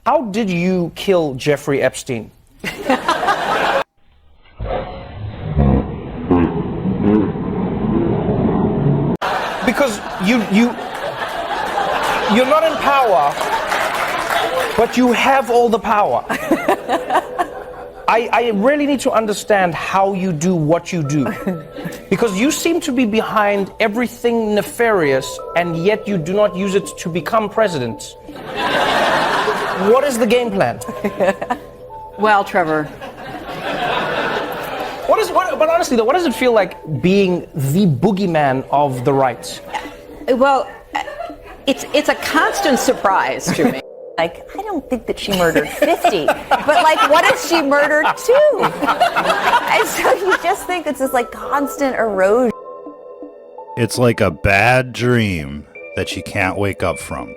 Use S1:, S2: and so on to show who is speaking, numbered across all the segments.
S1: How did you kill Jeffrey Epstein? Because you're not in power, but you have all the power. I really need to understand how you do what you do. Because you seem to be behind everything nefarious, and yet you do not use it to become president. What is the game plan?
S2: Well, Trevor.
S1: But honestly though, what does it feel like being the boogeyman of the right?
S2: Well, it's a constant surprise to me. Like, I don't think that she murdered 50, but like, what if she murdered 2? And so you just think it's this like constant erosion.
S3: It's like a bad dream that she can't wake up from.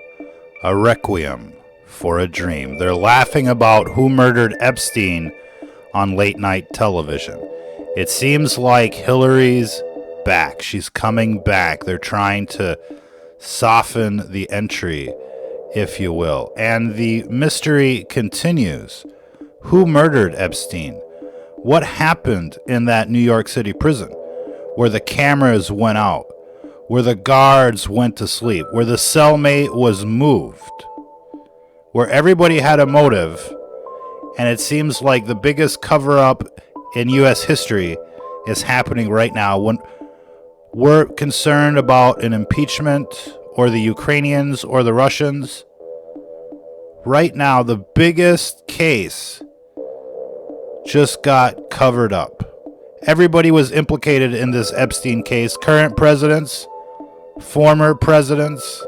S3: A requiem for a dream. They're laughing about who murdered Epstein on late night television. It seems like Hillary's back. She's coming back. They're trying to soften the entry, if you will. And the mystery continues. Who murdered Epstein? What happened in that New York City prison where the cameras went out, where the guards went to sleep, where the cellmate was moved, where everybody had a motive, and it seems like the biggest cover-up in U.S. history is happening right now when we're concerned about an impeachment or the Ukrainians or the Russians. Right now, the biggest case just got covered up. Everybody was implicated in this Epstein case. Current presidents, former presidents,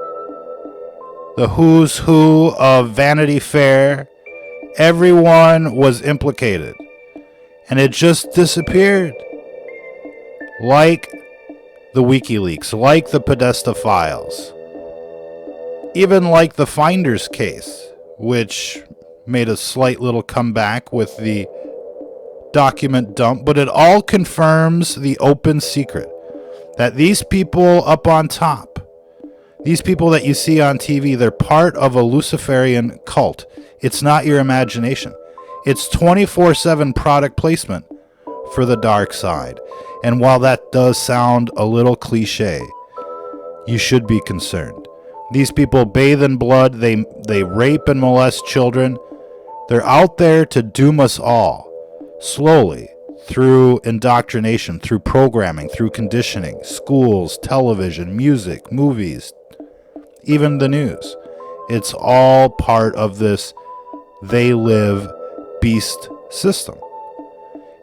S3: the who's who of Vanity Fair. Everyone was implicated. And it just disappeared. Like the WikiLeaks, like the Podesta files. Even like the Finders case, which made a slight little comeback with the document dump. But it all confirms the open secret that these people up on top, these people that you see on TV, they're part of a Luciferian cult. It's not your imagination. It's 24/7 product placement for the dark side. And while that does sound a little cliche, you should be concerned. These people bathe in blood. They rape and molest children. They're out there to doom us all, slowly, through indoctrination, through programming, through conditioning, schools, television, music, movies, even the news. It's all part of this they live beast system.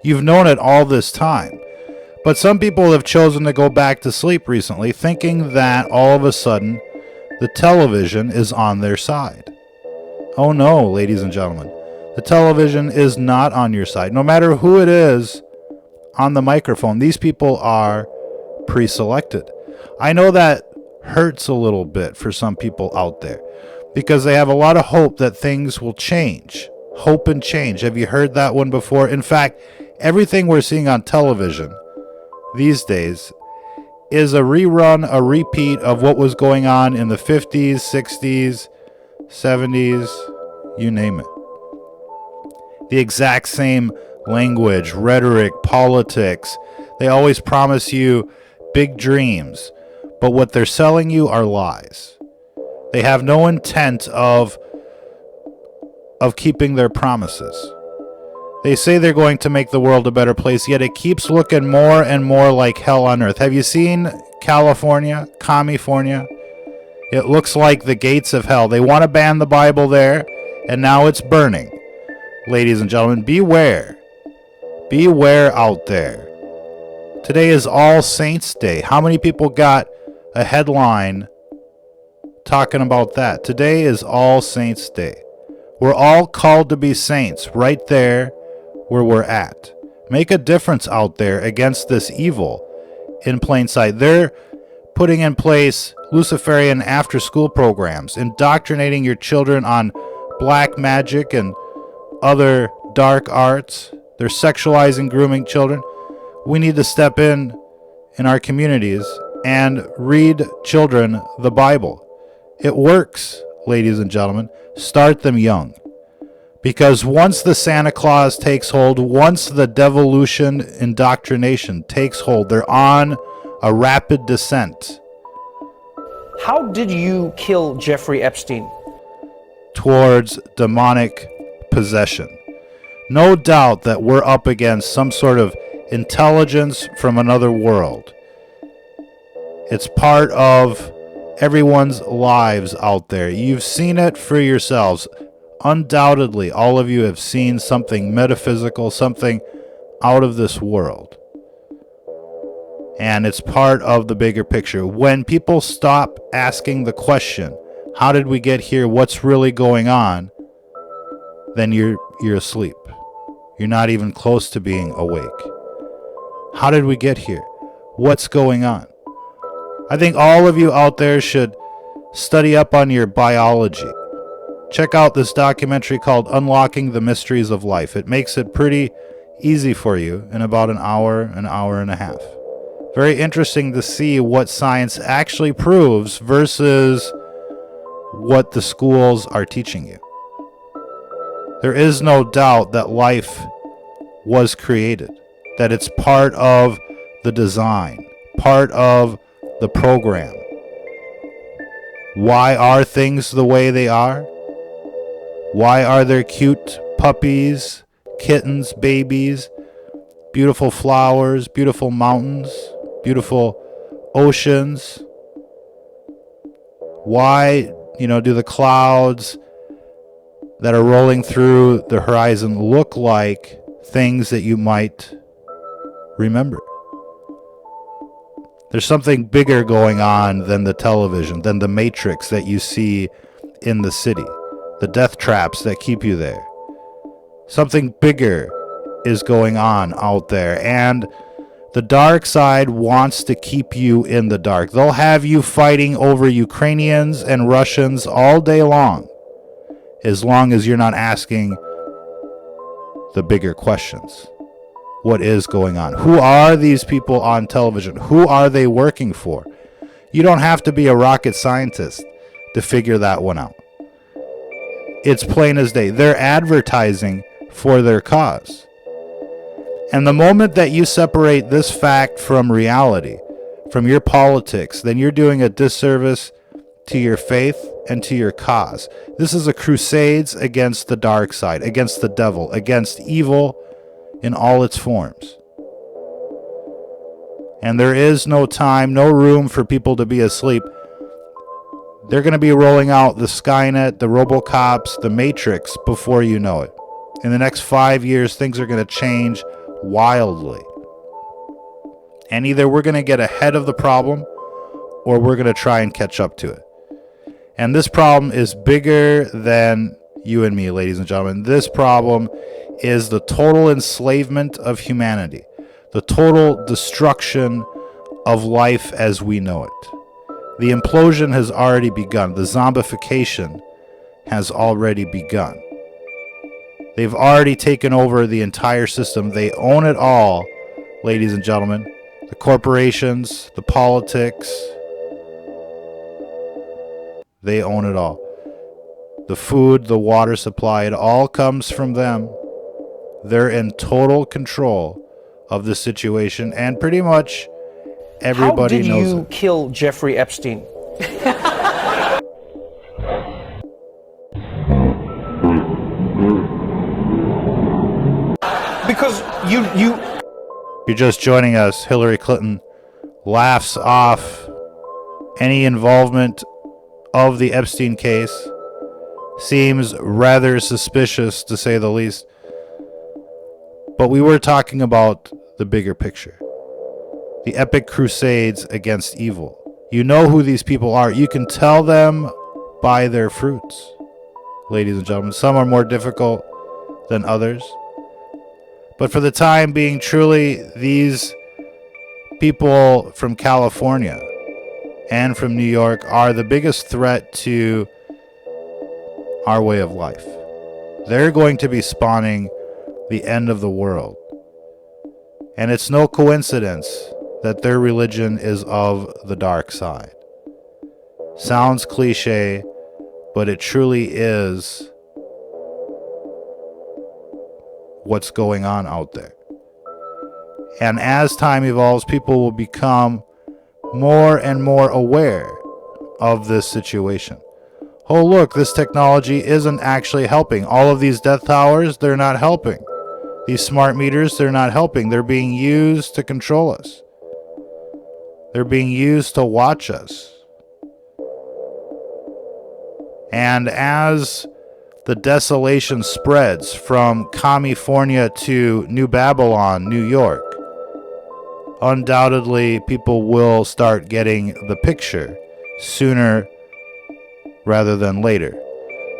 S3: You've known it all this time. But some people have chosen to go back to sleep recently, thinking that all of a sudden the television is on their side. Oh no, ladies and gentlemen. The television is not on your side. No matter who it is on the microphone, these people are pre-selected. I know that hurts a little bit for some people out there because they have a lot of hope that things will change. Hope and change. Have you heard that one before? In fact, everything we're seeing on television these days is a rerun, a repeat of what was going on in the 50s, 60s, 70s, you name it. The exact same language, rhetoric, politics. They always promise you big dreams, but what they're selling you are lies. They have no intent of keeping their promises. They say they're going to make the world a better place, yet it keeps looking more and more like hell on earth. Have you seen California, California? It looks like the gates of hell. They want to ban the Bible there, and now it's burning. Ladies and gentlemen, beware. Beware out there. Today is All Saints Day. How many people got a headline talking about that? Today is All Saints Day. We're all called to be saints right there where we're at. Make a difference out there against this evil in plain sight. They're putting in place Luciferian after-school programs, indoctrinating your children on black magic and other dark arts. They're sexualizing, grooming children. We need to step in our communities and read children the Bible. It works, ladies and gentlemen. Start them young. Because once the Santa Claus takes hold, once the devolution indoctrination takes hold, they're on a rapid descent
S1: How did you kill Jeffrey Epstein?
S3: towards demonic possession. No doubt that we're up against some sort of intelligence from another world. It's part of everyone's lives out there. You've seen it for yourselves. Undoubtedly, all of you have seen something metaphysical, something out of this world. And it's part of the bigger picture. When people stop asking the question, how did we get here? What's really going on? Then you're asleep. You're not even close to being awake. How did we get here? What's going on? I think all of you out there should study up on your biology. Check out this documentary called Unlocking the Mysteries of Life. It makes it pretty easy for you in about an hour and a half. Very interesting to see what science actually proves versus what the schools are teaching you. There is no doubt that life was created, that it's part of the design, part of the program. Why are things the way they are? Why are there cute puppies, kittens, babies, beautiful flowers, beautiful mountains, beautiful oceans? Why, do the clouds that are rolling through the horizon look like things that you might remember? There's something bigger going on than the television, than the matrix that you see in the city, the death traps that keep you there. Something bigger is going on out there, and the dark side wants to keep you in the dark. They'll have you fighting over Ukrainians and Russians all day long as you're not asking the bigger questions. What is going on? Who are these people on television? Who are they working for? You don't have to be a rocket scientist to figure that one out. It's plain as day. They're advertising for their cause. And the moment that you separate this fact from reality, from your politics, then you're doing a disservice to your faith and to your cause. This is a crusade against the dark side, against the devil, against evil in all its forms. And there is no time, no room for people to be asleep. They're going to be rolling out the Skynet, the Robocops, the Matrix before you know it. In the next 5 years, things are going to change wildly. And either we're going to get ahead of the problem or we're going to try and catch up to it. And this problem is bigger than you and me, ladies and gentlemen. This problem is the total enslavement of humanity, the total destruction of life as we know it. The implosion has already begun. The zombification has already begun. They've already taken over the entire system. They own it all, ladies and gentlemen. The corporations, the politics, they own it all. The food, the water supply, it all comes from them. They're in total control of the situation, and pretty much everybody knows it.
S1: How did you kill Jeffrey Epstein? Because
S3: You're just joining us. Hillary Clinton laughs off any involvement of the Epstein case. Seems rather suspicious, to say the least. But we were talking about the bigger picture. The epic crusades against evil. You know who these people are. You can tell them by their fruits, ladies and gentlemen. Some are more difficult than others. But for the time being, truly, these people from California and from New York are the biggest threat to our way of life. They're going to be spawning the end of the world. And it's no coincidence that their religion is of the dark side. Sounds cliche, but it truly is what's going on out there. And as time evolves, people will become more and more aware of this situation. Oh, look, this technology isn't actually helping. All of these death towers, they're not helping. These smart meters, they're not helping. They're being used to control us. They're being used to watch us. And as the desolation spreads from California to New Babylon, New York, undoubtedly people will start getting the picture sooner rather than later.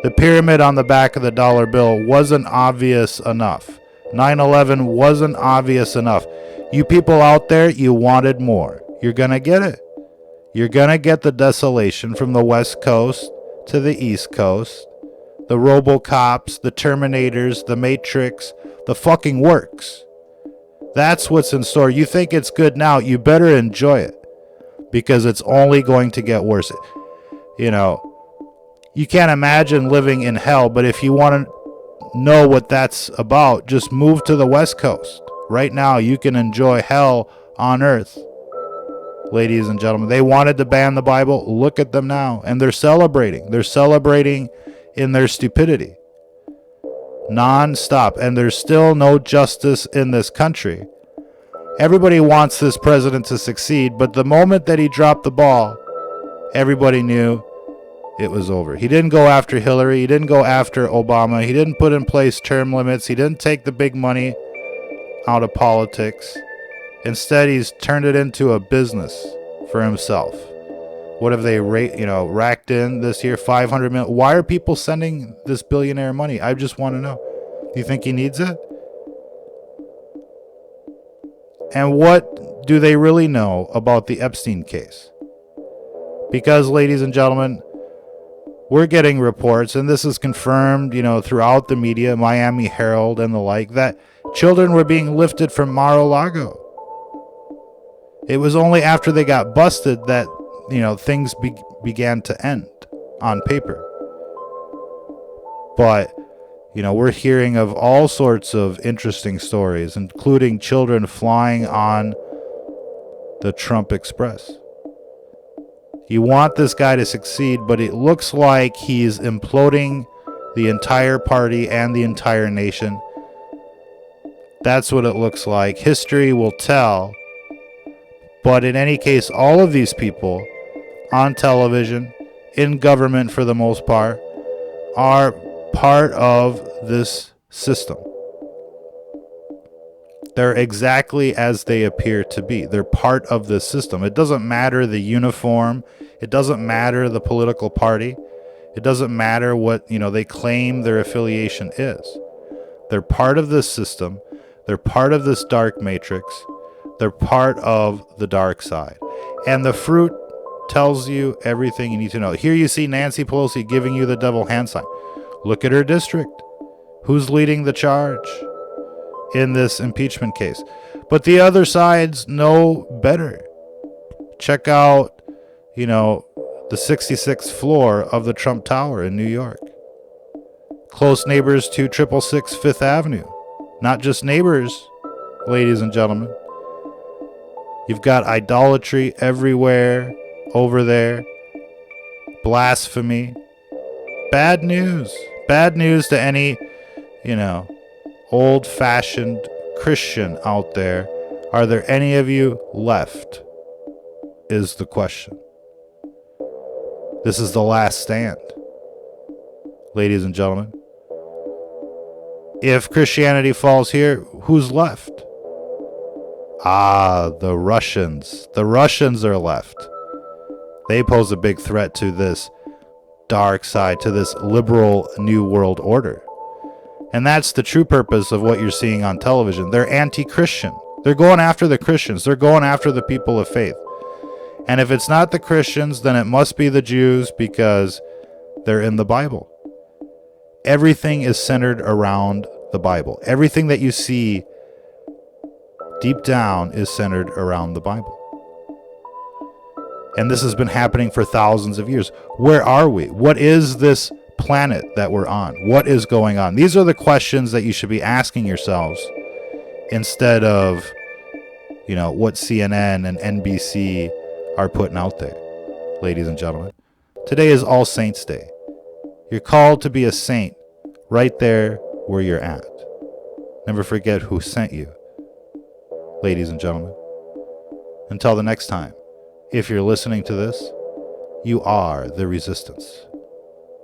S3: The pyramid on the back of the dollar bill wasn't obvious enough. 9/11 wasn't obvious enough. You people out there, you wanted more. You're going to get it. You're going to get the desolation from the West Coast to the East Coast. The RoboCops, the Terminators, the Matrix, the fucking works. That's what's in store. You think it's good now, you better enjoy it. Because it's only going to get worse. You know, you can't imagine living in hell, but if you want to know what that's about, just move to the West Coast. Right now, you can enjoy hell on earth. Ladies and gentlemen, they wanted to ban the Bible. Look at them now. And they're celebrating. They're celebrating in their stupidity. Non-stop. And there's still no justice in this country. Everybody wants this president to succeed, but the moment that he dropped the ball, everybody knew it was over. He didn't go after Hillary. He didn't go after Obama. He didn't put in place term limits. He didn't take the big money out of politics. Instead, he's turned it into a business for himself. What have they racked in this year? 500 million. Why are people sending this billionaire money? I just want to know. Do you think he needs it? And what do they really know about the Epstein case? Because, ladies and gentlemen, we're getting reports, and this is confirmed, throughout the media, Miami Herald and the like, that children were being lifted from Mar-a-Lago. It was only after they got busted that, things began to end on paper. But, we're hearing of all sorts of interesting stories, including children flying on the Trump Express. You want this guy to succeed, but it looks like he's imploding the entire party and the entire nation. That's what it looks like. History will tell. But in any case, all of these people on television, in government for the most part, are part of this system. They're exactly as they appear to be. They're part of this system. It doesn't matter the uniform. It doesn't matter the political party. It doesn't matter what, they claim their affiliation is. They're part of this system. They're part of this dark matrix. They're part of the dark side. And the fruit tells you everything you need to know. Here you see Nancy Pelosi giving you the devil hand sign. Look at her district. Who's leading the charge in this impeachment case? But the other sides know better. Check out, the 66th floor of the Trump Tower in New York. Close neighbors to 666 Fifth Avenue. Not just neighbors, ladies and gentlemen. You've got idolatry everywhere over there. Blasphemy. Bad news. Bad news to any, old-fashioned Christian out there. Are there any of you left? Is the question. This is the last stand, ladies and gentlemen. If Christianity falls here, who's left? The Russians. The Russians are left. They pose a big threat to this dark side, to this liberal new world order. And that's the true purpose of what you're seeing on television. They're anti-Christian. They're going after the Christians. They're going after the people of faith. And if it's not the Christians, then it must be the Jews, because they're in the Bible. Everything is centered around the Bible. Everything that you see deep down is centered around the Bible. And this has been happening for thousands of years. Where are we? What is this planet that we're on? What is going on? These are the questions that you should be asking yourselves instead of, what CNN and NBC are putting out there, ladies and gentlemen. Today is All Saints Day. You're called to be a saint right there where you're at. Never forget who sent you, ladies and gentlemen. Until the next time, if you're listening to this, you are the resistance.